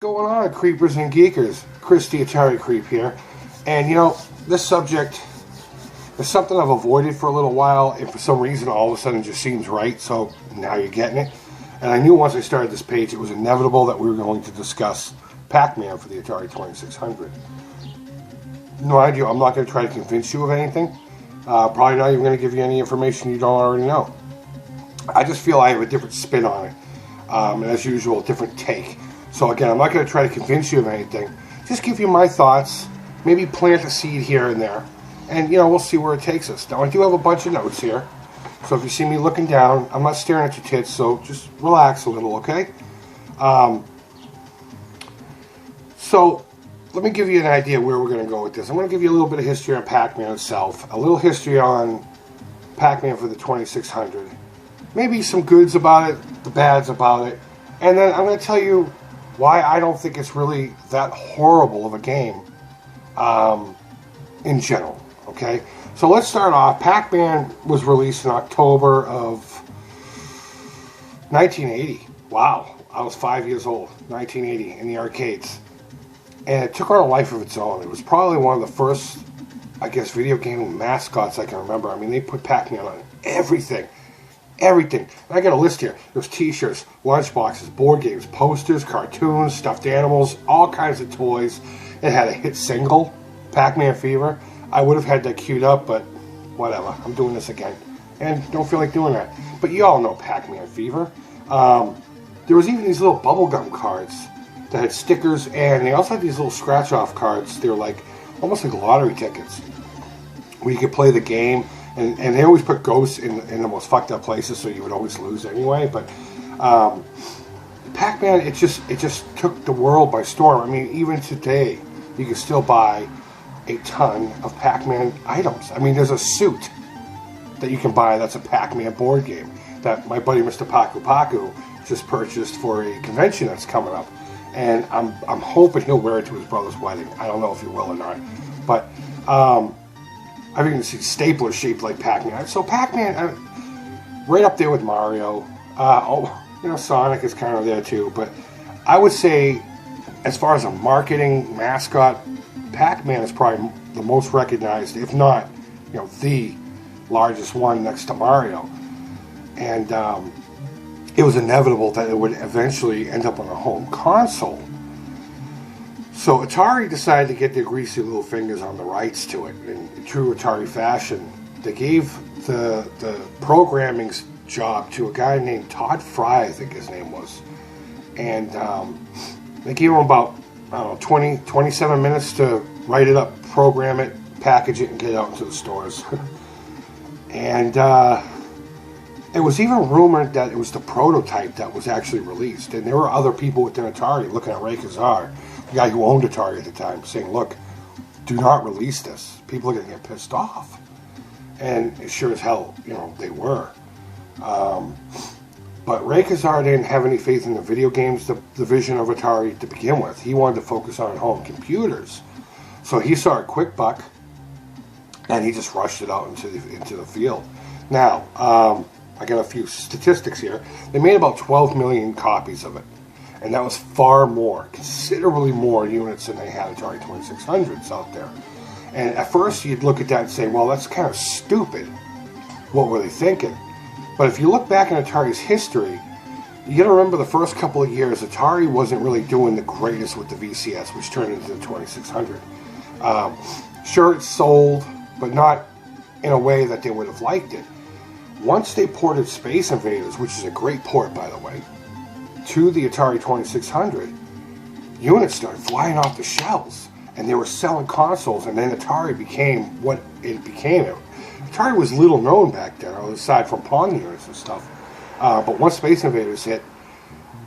Going on, creepers and geekers? Chris the Atari Creep here. And you know, this subject is something I've avoided for a little while, and for some reason all of a sudden it just seems right, so now you're getting it. And I knew once I started this page it was inevitable that we were going to discuss Pac-Man for the Atari 2600. Mind you, I'm not going to try to convince you of anything. Probably not even going to give you any information you don't already know. I just feel I have a different spin on it. And as usual, a different take. So again, I'm not going to try to convince you of anything. Just give you my thoughts, maybe plant a seed here and there, and you know, we'll see where it takes us. Now I do have a bunch of notes here, so if you see me looking down, I'm not staring at your tits, so just relax a little, okay? So let me give you an idea where we're going to go with this. I'm going to give you a little bit of history on Pac-Man itself, a little history on Pac-Man for the 2600, maybe some goods about it, the bads about it, and then I'm going to tell you why I don't think it's really that horrible of a game in general, okay? So let's start off. Pac-Man was released in October of 1980. Wow, I was 5 years old, 1980, in the arcades. And it took on a life of its own. It was probably one of the first, I guess, video game mascots I can remember. I mean, they put Pac-Man on everything. Everything. And I got a list here. There's t-shirts, lunchboxes, board games, posters, cartoons, stuffed animals, all kinds of toys. It had a hit single, Pac-Man Fever. I would have had that queued up, but whatever. I'm doing this again. And don't feel like doing that. But you all know Pac-Man Fever. There was even these little bubblegum cards that had stickers, and they also had these little scratch-off cards. They were like, almost like lottery tickets, where you could play the game. And they always put ghosts in the most fucked up places, so you would always lose anyway. But Pac-Man, it just took the world by storm. I mean, even today, you can still buy a ton of Pac-Man items. I mean, there's a suit that you can buy that's a Pac-Man board game that my buddy Mr. Pacu just purchased for a convention that's coming up, and I'm hoping he'll wear it to his brother's wedding. I don't know if he will or not, but. I've even seen staplers shaped like Pac-Man. So Pac-Man, right up there with Mario. Sonic is kind of there too. But I would say, as far as a marketing mascot, Pac-Man is probably the most recognized, if not, the largest one next to Mario. And it was inevitable that it would eventually end up on a home console. So Atari decided to get their greasy little fingers on the rights to it. In true Atari fashion, they gave the programming job to a guy named Todd Fry, I think his name was. And they gave him about, 27 minutes to write it up, program it, package it, and get it out into the stores. And it was even rumored that it was the prototype that was actually released. And there were other people within Atari looking at Ray Kazar, the guy who owned Atari at the time, saying, look, do not release this. People are going to get pissed off. And sure as hell, they were. But Ray Kazar didn't have any faith in the video games, the vision of Atari to begin with. He wanted to focus on home computers. So he saw a quick buck, and he just rushed it out into the field. Now, I got a few statistics here. They made about 12 million copies of it. And that was far more, considerably more units than they had Atari 2600s out there. And at first you'd look at that and say, well, that's kind of stupid. What were they thinking? But if you look back in Atari's history, you got to remember the first couple of years, Atari wasn't really doing the greatest with the VCS, which turned into the 2600. Sure, it sold, but not in a way that they would have liked it. Once they ported Space Invaders, which is a great port, by the way, to the Atari 2600, units started flying off the shelves, and they were selling consoles, and then Atari became what it became. Atari was little known back then, aside from Pong units and stuff. But once Space Invaders hit,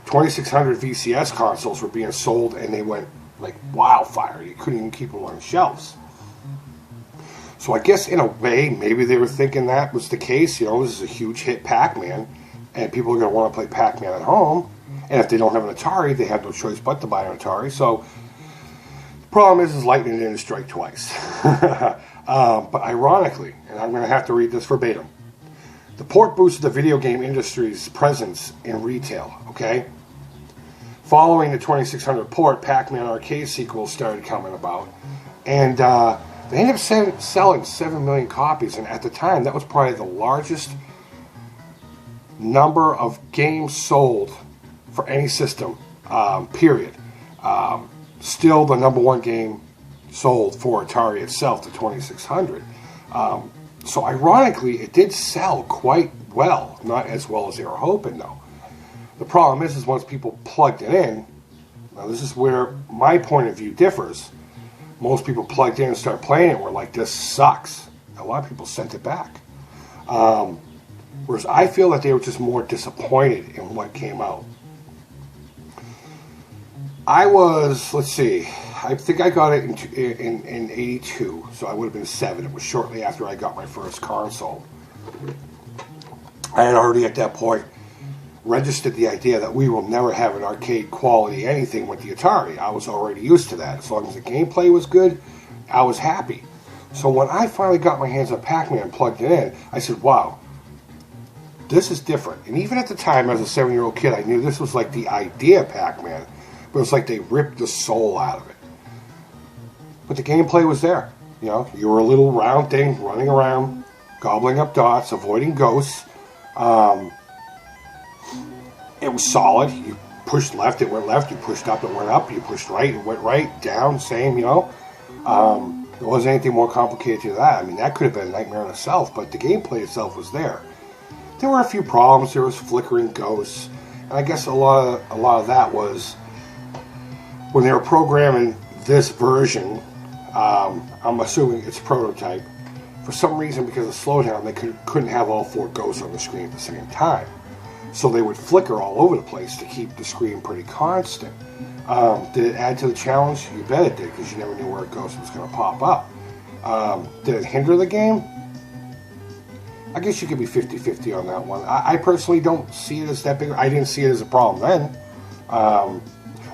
2600 VCS consoles were being sold, and they went like wildfire. You couldn't even keep them on the shelves. So I guess in a way, maybe they were thinking that was the case. This is a huge hit, Pac-Man, and people are going to want to play Pac-Man at home. And if they don't have an Atari, they have no choice but to buy an Atari. So the problem is lightning didn't strike twice. But ironically, and I'm going to have to read this verbatim, the port boosted the video game industry's presence in retail, okay? Following the 2600 port, Pac-Man arcade sequels started coming about, and they ended up selling 7 million copies, and at the time, that was probably the largest number of games sold for any system, period. Still the number one game sold for Atari itself, the 2600. So ironically, it did sell quite well, not as well as they were hoping though. The problem is once people plugged it in, now this is where my point of view differs. Most people plugged in and started playing it and were like, this sucks. A lot of people sent it back. Whereas I feel that they were just more disappointed in what came out. I was, let's see, I think I got it in 82, so I would have been 7. It was shortly after I got my first console. I had already at that point registered the idea that we will never have an arcade quality anything with the Atari. I was already used to that. As long as the gameplay was good, I was happy. So when I finally got my hands on Pac-Man and plugged it in, I said, wow, this is different. And even at the time, as a 7-year-old kid, I knew this was like the idea of Pac-Man, but it was like they ripped the soul out of it. But the gameplay was there. You know, you were a little round thing running around, gobbling up dots, avoiding ghosts. It was solid. You pushed left, it went left. You pushed up, it went up. You pushed right, it went right. Down, same, you know. There wasn't anything more complicated to that. I mean, that could have been a nightmare in itself, but the gameplay itself was there. There were a few problems. There was flickering ghosts. And I guess a lot of that was when they were programming this version, I'm assuming it's prototype, for some reason, because of slowdown, they couldn't have all 4 ghosts on the screen at the same time. So they would flicker all over the place to keep the screen pretty constant. Did it add to the challenge? You bet it did, because you never knew where a ghost was going to pop up. Did it hinder the game? I guess you could be 50-50 on that one. I personally don't see it as that big. I didn't see it as a problem then.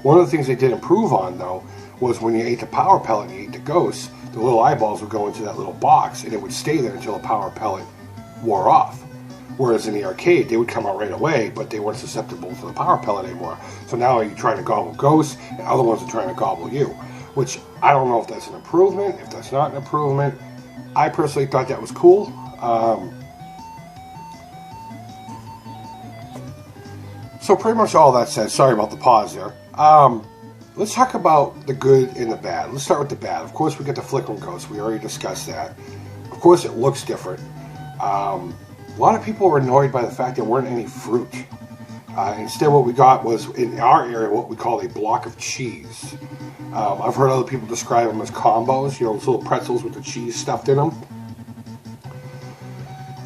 One of the things they did improve on, though, was when you ate the power pellet and you ate the ghosts, the little eyeballs would go into that little box, and it would stay there until the power pellet wore off. Whereas in the arcade, they would come out right away, but they weren't susceptible to the power pellet anymore. So now you're trying to gobble ghosts, and other ones are trying to gobble you. Which, I don't know if that's an improvement, if that's not an improvement. I personally thought that was cool. So pretty much all that said, sorry about the pause there. Let's talk about the good and the bad. Let's start with the bad. Of course, we get the flickering ghosts. We already discussed that. Of course, it looks different. A lot of people were annoyed by the fact there weren't any fruit. Instead, what we got was, in our area, what we call a block of cheese. I've heard other people describe them as combos, you know, those little pretzels with the cheese stuffed in them.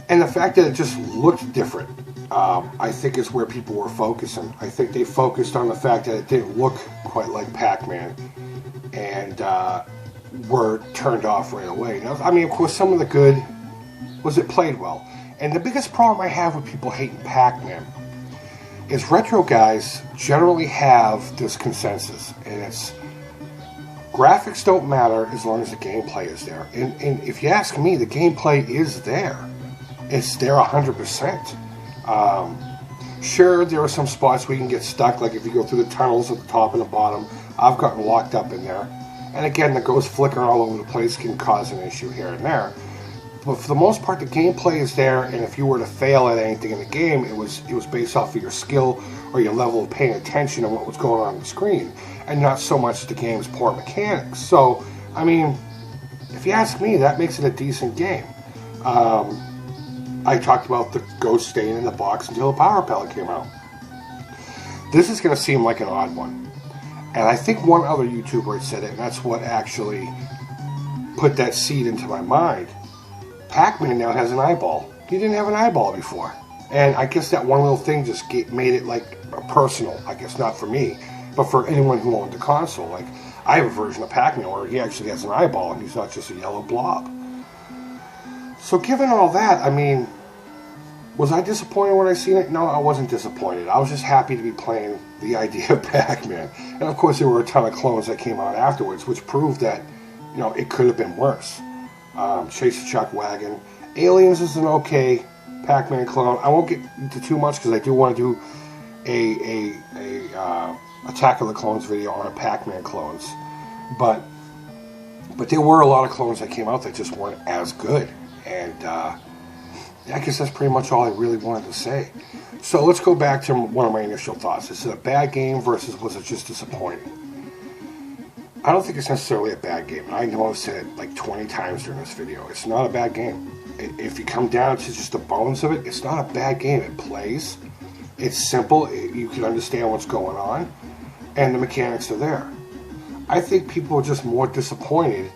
And the fact that it just looked different, I think is where people were focusing. I think they focused on the fact that it didn't look quite like Pac-Man, and were turned off right away. Now, I mean, of course, some of the good was it played well. And the biggest problem I have with people hating Pac-Man is retro guys generally have this consensus, and it's graphics don't matter as long as the gameplay is there. And if you ask me, the gameplay is there. It's there 100%. Sure, there are some spots where you can get stuck, like if you go through the tunnels at the top and the bottom. I've gotten locked up in there. And again, the ghost flickering all over the place can cause an issue here and there. But for the most part, the gameplay is there, and if you were to fail at anything in the game, it was based off of your skill or your level of paying attention to what was going on the screen, and not so much the game's poor mechanics. So, I mean, if you ask me, that makes it a decent game. I talked about the ghost staying in the box until the power pellet came out. This is going to seem like an odd one, and I think one other YouTuber had said it, and that's what actually put that seed into my mind. Pac-Man now has an eyeball. He didn't have an eyeball before. And I guess that one little thing just made it like personal. I guess not for me, but for anyone who owned the console. Like, I have a version of Pac-Man where he actually has an eyeball and he's not just a yellow blob. So given all that, I mean, was I disappointed when I seen it? No, I wasn't disappointed. I was just happy to be playing the idea of Pac-Man. And of course there were a ton of clones that came out afterwards, which proved that, you know, it could have been worse. Chase the Chuck Wagon. Aliens is an okay Pac-Man clone. I won't get into too much because I do want to do a Attack of the Clones video on a Pac-Man clones, but there were a lot of clones that came out that just weren't as good, and I guess that's pretty much all I really wanted to say. So let's go back to one of my initial thoughts. Is it a bad game versus was it just disappointing? I don't think it's necessarily a bad game. I know I've said it like 20 times during this video. It's not a bad game. If you come down to just the bones of it, it's not a bad game. It plays. It's simple. You can understand what's going on. And the mechanics are there. I think people were just more disappointed.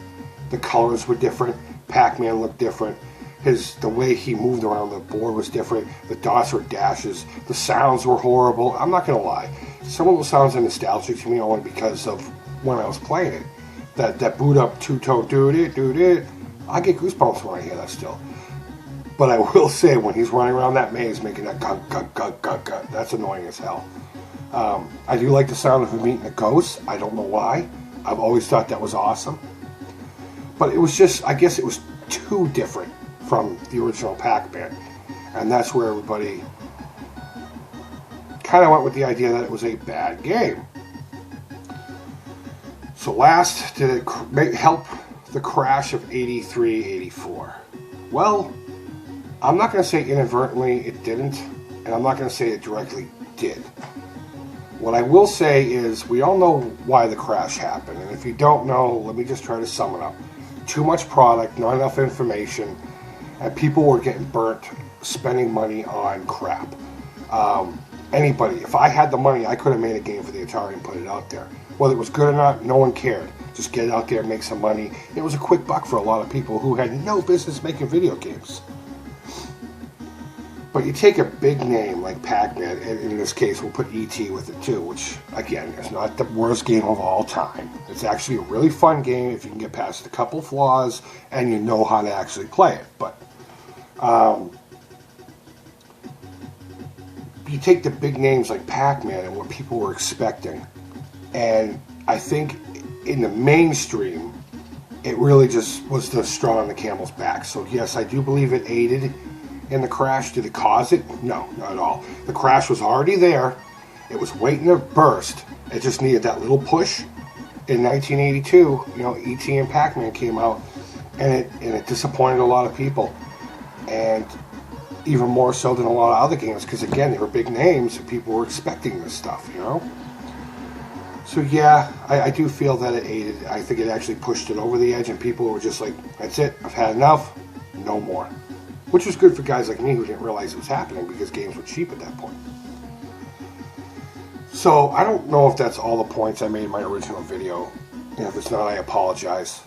The colors were different. Pac-Man looked different. The way he moved around the board was different. The dots were dashes. The sounds were horrible. I'm not going to lie. Some of those sounds are nostalgic to me only because of when I was playing it. That boot up two-tone do-it. I get goosebumps when I hear that still. But I will say, when he's running around that maze making that gut, that's annoying as hell. I do like the sound of him eating a ghost. I don't know why. I've always thought that was awesome. But it was just, I guess it was too different from the original Pac-Man. And that's where everybody kind of went with the idea that it was a bad game. So last, did it help the crash of 83, 84? Well, I'm not going to say inadvertently it didn't, and I'm not going to say it directly did. What I will say is we all know why the crash happened, and if you don't know, let me just try to sum it up. Too much product, not enough information, and people were getting burnt spending money on crap. Anybody, if I had the money, I could have made a game for the Atari and put it out there. Whether it was good or not, no one cared. Just get it out there, make some money. It was a quick buck for a lot of people who had no business making video games. But you take a big name like Pac-Man, and in this case we'll put E.T. with it too, which again is not the worst game of all time. It's actually a really fun game if you can get past a couple flaws and you know how to actually play it. But you take the big names like Pac-Man and what people were expecting, and I think in the mainstream it really just was the straw on the camel's back. So yes, I do believe it aided in the crash. Did it cause it? No, not at all. The crash was already there. It was waiting to burst. It just needed that little push. In 1982, you know, E.T. and Pac-Man came out, and it disappointed a lot of people, and even more so than a lot of other games, because again, they were big names and people were expecting this stuff, you know. So yeah, I do feel that it aided. I think it actually pushed it over the edge, and people were just like, "That's it. I've had enough. No more." Which was good for guys like me who didn't realize it was happening because games were cheap at that point. So I don't know if that's all the points I made in my original video. And if it's not, I apologize.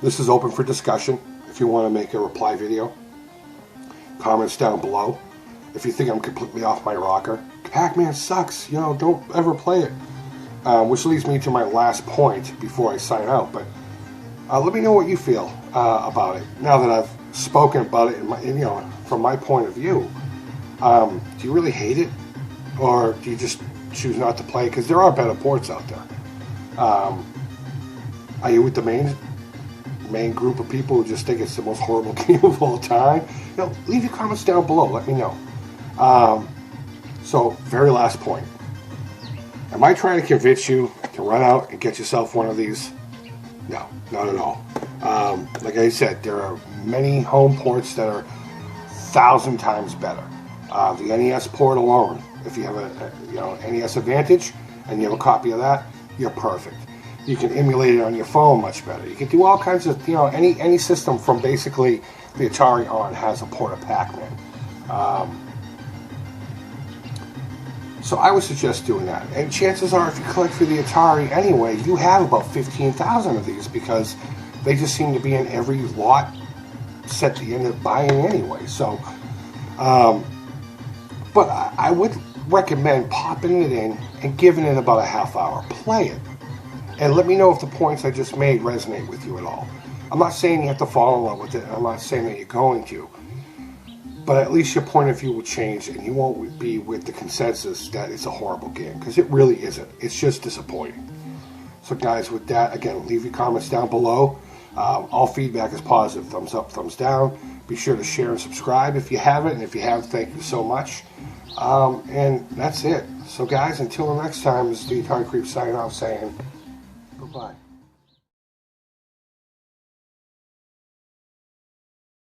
This is open for discussion. If you want to make a reply video, comments down below. If you think I'm completely off my rocker, Pac-Man sucks. You know, don't ever play it. Which leads me to my last point before I sign out. But let me know what you feel about it now that I've spoken about it, you know, from my point of view. Do you really hate it, or do you just choose not to play? Because there are better ports out there. Are you with the main group of people who just think it's the most horrible game of all time? You know, leave your comments down below. Let me know. So, very last point. Am I trying to convince you to run out and get yourself one of these? No, not at all. Like I said, there are many home ports that are 1,000 times better. The NES port alone, if you have a NES Advantage and you have a copy of that, you're perfect. You can emulate it on your phone much better. You can do all kinds of, you know, any system from basically the Atari on has a port of Pac-Man. So I would suggest doing that. And chances are, if you collect for the Atari anyway, you have about 15,000 of these because they just seem to be in every lot set that you end up buying anyway. So, but I would recommend popping it in and giving it about a half hour. Play it. And let me know if the points I just made resonate with you at all. I'm not saying you have to fall in love with it. I'm not saying that you're going to. But at least your point of view will change, and you won't be with the consensus that it's a horrible game, because it really isn't. It's just disappointing. So guys, with that, again, leave your comments down below. All feedback is positive. Thumbs up, thumbs down. Be sure to share and subscribe if you haven't, and if you have, thank you so much. And that's it. So guys, until the next time, this is the Atari Creep signing off saying goodbye.